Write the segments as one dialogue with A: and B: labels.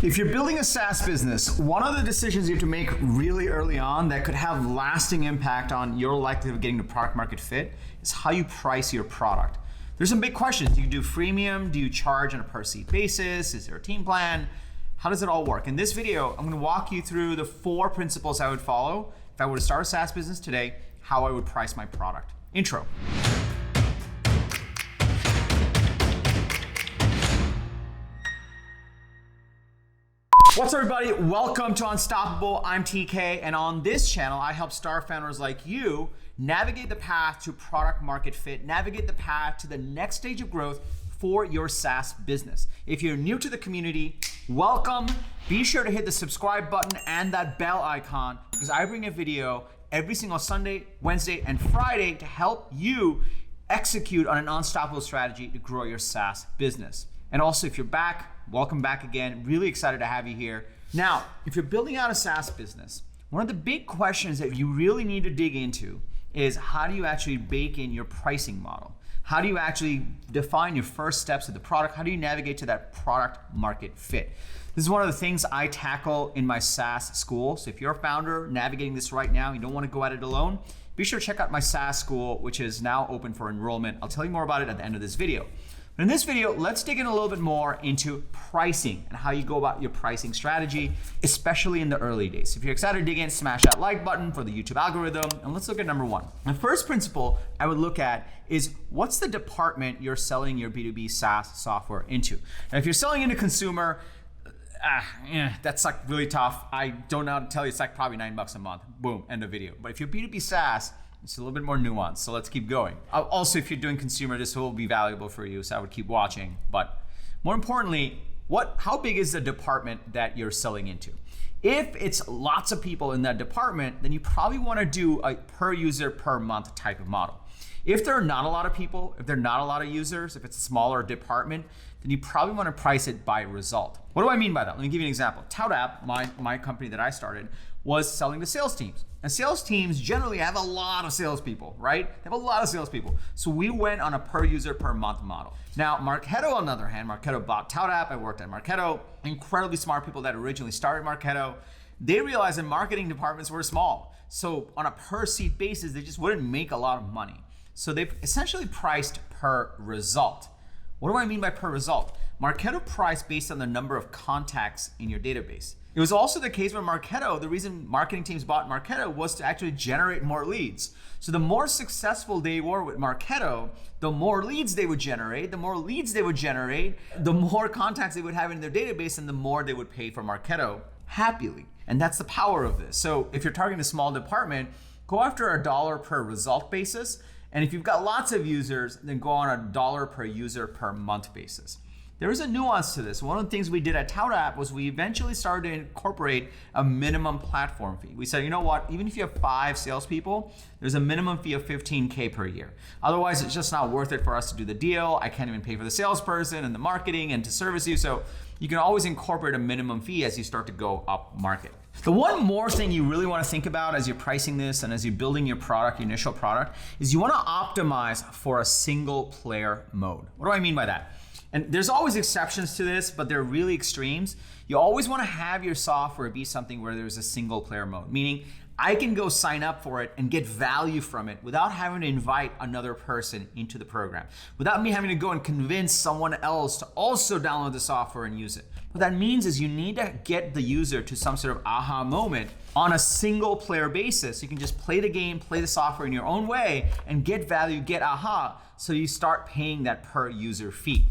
A: If you're building a SaaS business, one of the decisions you have to make really early on that could have lasting impact on your likelihood of getting to product market fit is how you price your product. There's some big questions. Do you do freemium? Do you charge on a per seat basis? Is there a team plan? How does it all work? In this video, I'm gonna walk you through the 4 principles I would follow if I were to start a SaaS business today, how I would price my product. Intro. What's up, everybody? Welcome to Unstoppable. I'm TK, and on this channel, I help startup founders like you navigate the path to product market fit, navigate the path to the next stage of growth for your SaaS business. If you're new to the community, welcome. Be sure to hit the subscribe button and that bell icon because I bring a video every single Sunday, Wednesday, and Friday to help you execute on an unstoppable strategy to grow your SaaS business. And also, if you're back, welcome back again. Really excited to have you here. Now, if you're building out a SaaS business, one of the big questions that you really need to dig into is how do you actually bake in your pricing model? How do you actually define your first steps of the product? How do you navigate to that product market fit? This is one of the things I tackle in my SaaS school. So if you're a founder navigating this right now, you don't want to go at it alone, be sure to check out my SaaS school, which is now open for enrollment. I'll tell you more about it at the end of this video. But in this video, let's dig in a little bit more into pricing and how you go about your pricing strategy, especially in the early days. If you're excited to dig in, smash that like button for the YouTube algorithm, and let's look at number 1. The first principle I would look at is what's the department you're selling your B2B SaaS software into. Now, if you're selling into consumer, that's like really tough. I don't know how to tell you, it's like probably $9 a month. Boom, end of video. But if you're B2B SaaS, it's a little bit more nuanced, so let's keep going. Also, if you're doing consumer, this will be valuable for you, so I would keep watching. But more importantly, how big is the department that you're selling into? If it's lots of people in that department, then you probably want to do a per user per month type of model. If there are not a lot of people, if there are not a lot of users, if it's a smaller department, then you probably want to price it by result. What do I mean by that? Let me give you an example. ToutApp, my company that I started, was selling to sales teams. And sales teams generally have a lot of salespeople, right? They have a lot of salespeople. So we went on a per user per month model. Now, Marketo, on the other hand, Marketo bought ToutApp. I worked at Marketo. Incredibly smart people that originally started Marketo. They realized that marketing departments were small. So on a per seat basis, they just wouldn't make a lot of money. So they've essentially priced per result. What do I mean by per result? Marketo priced based on the number of contacts in your database. It was also the case with Marketo. The reason marketing teams bought Marketo was to actually generate more leads. So the more successful they were with Marketo, the more leads they would generate. The more leads they would generate, the more contacts they would have in their database, and the more they would pay for Marketo happily. And that's the power of this. So if you're targeting a small department, go after $1 per result basis. And if you've got lots of users, then go on $1 per user per month basis. There is a nuance to this. One of the things we did at ToutApp was we eventually started to incorporate a minimum platform fee. We said, you know what, even if you have 5 salespeople, there's a minimum fee of $15K per year. Otherwise, it's just not worth it for us to do the deal. I can't even pay for the salesperson and the marketing and to service you. So you can always incorporate a minimum fee as you start to go up market. The one more thing you really want to think about as you're pricing this and as you're building your product, your initial product, is you want to optimize for a single player mode. What do I mean by that? And there's always exceptions to this, but they're really extremes. You always want to have your software be something where there's a single player mode, meaning I can go sign up for it and get value from it without having to invite another person into the program, without me having to go and convince someone else to also download the software and use it. What that means is you need to get the user to some sort of aha moment on a single player basis. You can just play the game, play the software in your own way and get value, get aha, so you start paying that per user fee.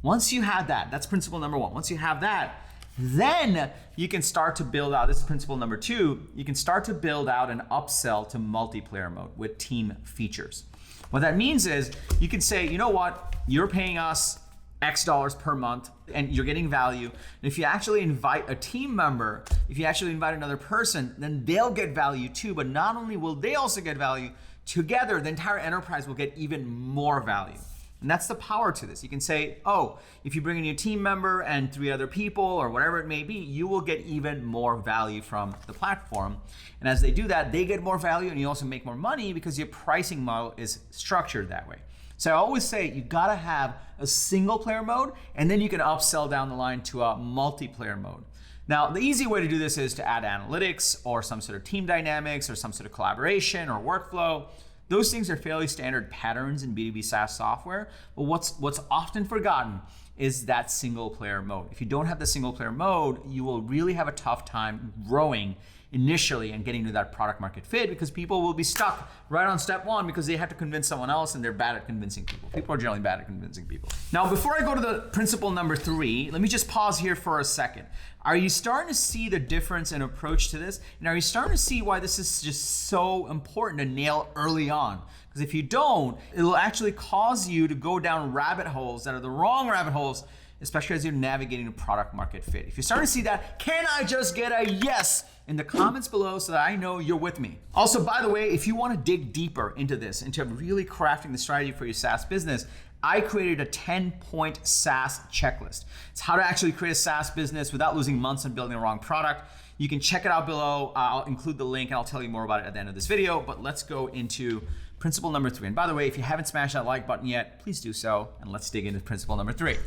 A: Once you have that, that's principle number 1. Once you have that, then you can start to build out, this is principle number 2, you can start to build out an upsell to multiplayer mode with team features. What that means is you can say, you know what, you're paying us X dollars per month and you're getting value. And if you actually invite a team member, if you actually invite another person, then they'll get value too. But not only will they also get value, together the entire enterprise will get even more value. And that's the power to this. You can say, oh, if you bring in your team member and 3 other people or whatever it may be, you will get even more value from the platform. And as they do that, they get more value and you also make more money because your pricing model is structured that way. So I always say you gotta have a single player mode, and then you can upsell down the line to a multiplayer mode. Now, the easy way to do this is to add analytics or some sort of team dynamics or some sort of collaboration or workflow. Those things are fairly standard patterns in B2B SaaS software, but what's often forgotten is that single player mode. If you don't have the single player mode, you will really have a tough time growing initially and getting to that product market fit, because people will be stuck right on step one because they have to convince someone else, and they're bad at convincing people. People are generally bad at convincing people. Now, before I go to the principle number 3, let me just pause here for a second. Are you starting to see the difference in approach to this? And are you starting to see why this is just so important to nail early on? Because if you don't, it'll actually cause you to go down rabbit holes that are the wrong rabbit holes, especially as you're navigating a product market fit. If you're starting to see that, can I just get a yes in the comments below so that I know you're with me? Also, by the way, if you want to dig deeper into this, into really crafting the strategy for your SaaS business, I created a 10-point SaaS checklist. It's how to actually create a SaaS business without losing months on building a wrong product. You can check it out below. I'll include the link and I'll tell you more about it at the end of this video, but let's go into principle number 3. And by the way, if you haven't smashed that like button yet, please do so, and let's dig into principle number 3.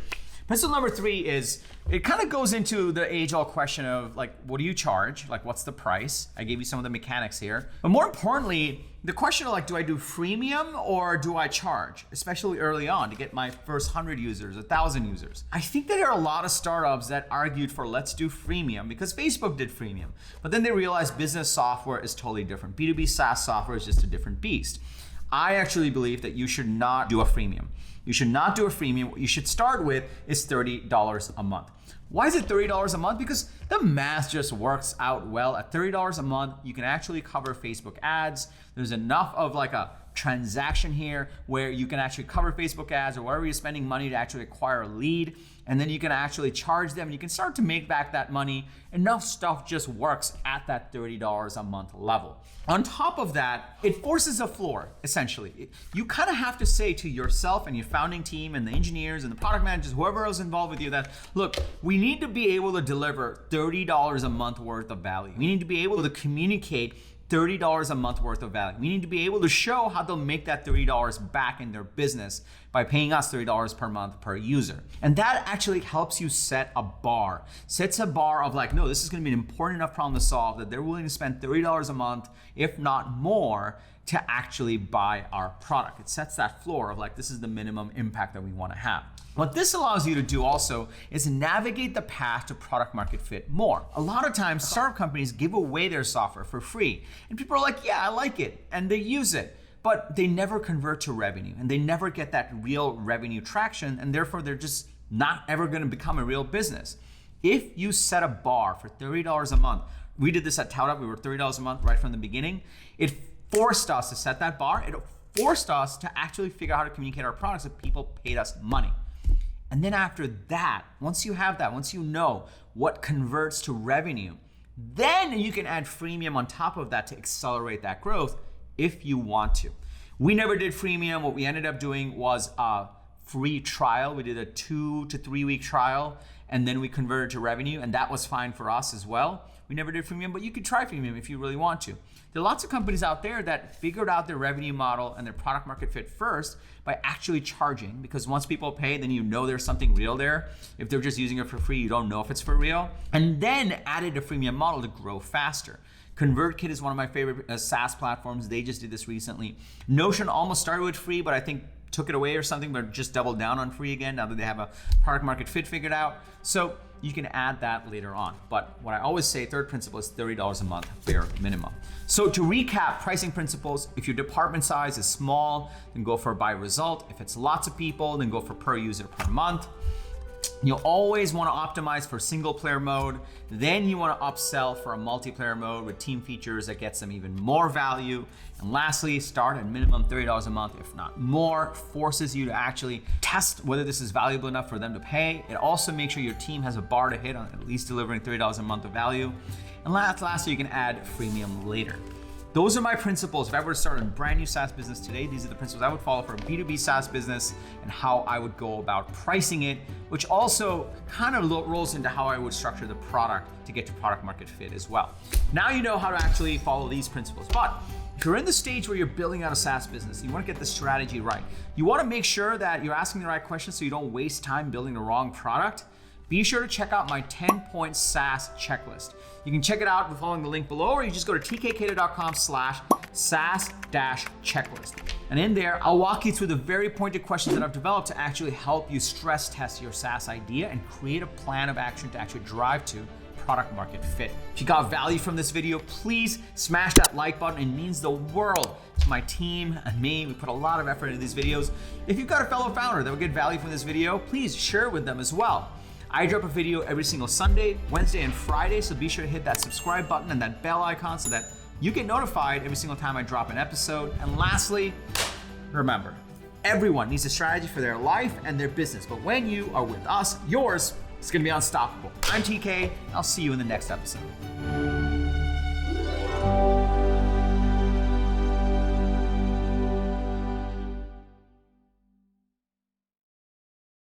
A: Principle number 3 is, it kind of goes into the age-old question of like, what do you charge? Like, what's the price? I gave you some of the mechanics here. But more importantly, the question of like, do I do freemium or do I charge? Especially early on to get my first 100 users, 1,000 users. I think that there are a lot of startups that argued for let's do freemium because Facebook did freemium. But then they realized business software is totally different. B2B SaaS software is just a different beast. I actually believe that you should not do a freemium. You should not do a freemium. What you should start with is $30 a month. Why is it $30 a month? Because the math just works out well. At $30 a month, you can actually cover Facebook ads. There's enough of like a transaction here where you can actually cover Facebook ads or wherever you're spending money to actually acquire a lead. And then you can actually charge them and you can start to make back that money. Enough stuff just works at that $30 a month level. On top of that, it forces a floor, essentially. You kind of have to say to yourself and your founding team and the engineers and the product managers, whoever else involved with you, that, look, we need to be able to deliver $30 a month worth of value. We need to be able to communicate $30 a month worth of value. We need to be able to show how they'll make that $30 back in their business by paying us $30 per month per user. And that actually helps you set a bar. Sets a bar of like, no, this is gonna be an important enough problem to solve that they're willing to spend $30 a month, if not more, to actually buy our product. It sets that floor of like, this is the minimum impact that we wanna have. What this allows you to do also is navigate the path to product market fit more. A lot of times, startup companies give away their software for free. And people are like, yeah, I like it. And they use it. But they never convert to revenue. And they never get that real revenue traction. And therefore, they're just not ever going to become a real business. If you set a bar for $30 a month, we did this at ToutUp. We were $30 a month right from the beginning. It forced us to set that bar. It forced us to actually figure out how to communicate our products so people paid us money. And then after that, once you have that, once you know what converts to revenue, then you can add freemium on top of that to accelerate that growth if you want to. We never did freemium. What we ended up doing was a free trial. We did a 2 to 3 week trial, and then we converted to revenue, and that was fine for us as well. We never did freemium, but you could try freemium if you really want to. There are lots of companies out there that figured out their revenue model and their product market fit first by actually charging, because once people pay, then you know there's something real there. If they're just using it for free, you don't know if it's for real. And then added a freemium model to grow faster. ConvertKit is one of my favorite SaaS platforms. They just did this recently. Notion almost started with free, but I think took it away or something, but just doubled down on free again now that they have a product market fit figured out. So you can add that later on. But what I always say, third principle is $30 a month, bare minimum. So to recap pricing principles, if your department size is small, then go for by result. If it's lots of people, then go for per user per month. You'll always want to optimize for single player mode. Then you want to upsell for a multiplayer mode with team features that gets them even more value. And lastly, start at minimum $30 a month, if not more. Forces you to actually test whether this is valuable enough for them to pay. It also makes sure your team has a bar to hit on at least delivering $30 a month of value. And lastly, you can add freemium later. Those are my principles. If I were to start a brand new SaaS business today, these are the principles I would follow for a B2B SaaS business and how I would go about pricing it, which also kind of rolls into how I would structure the product to get to product market fit as well. Now you know how to actually follow these principles. But if you're in the stage where you're building out a SaaS business, you want to get the strategy right. You want to make sure that you're asking the right questions so you don't waste time building the wrong product. Be sure to check out my 10-point SaaS checklist. You can check it out by following the link below, or you just go to tkkader.com/SaaS-checklist. And in there, I'll walk you through the very pointed questions that I've developed to actually help you stress test your SaaS idea and create a plan of action to actually drive to product market fit. If you got value from this video, please smash that like button. It means the world to my team and me. We put a lot of effort into these videos. If you've got a fellow founder that would get value from this video, please share it with them as well. I drop a video every single Sunday, Wednesday, and Friday, so be sure to hit that subscribe button and that bell icon so that you get notified every single time I drop an episode. And lastly, remember, everyone needs a strategy for their life and their business, but when you are with us, yours is gonna be unstoppable. I'm TK, and I'll see you in the next episode.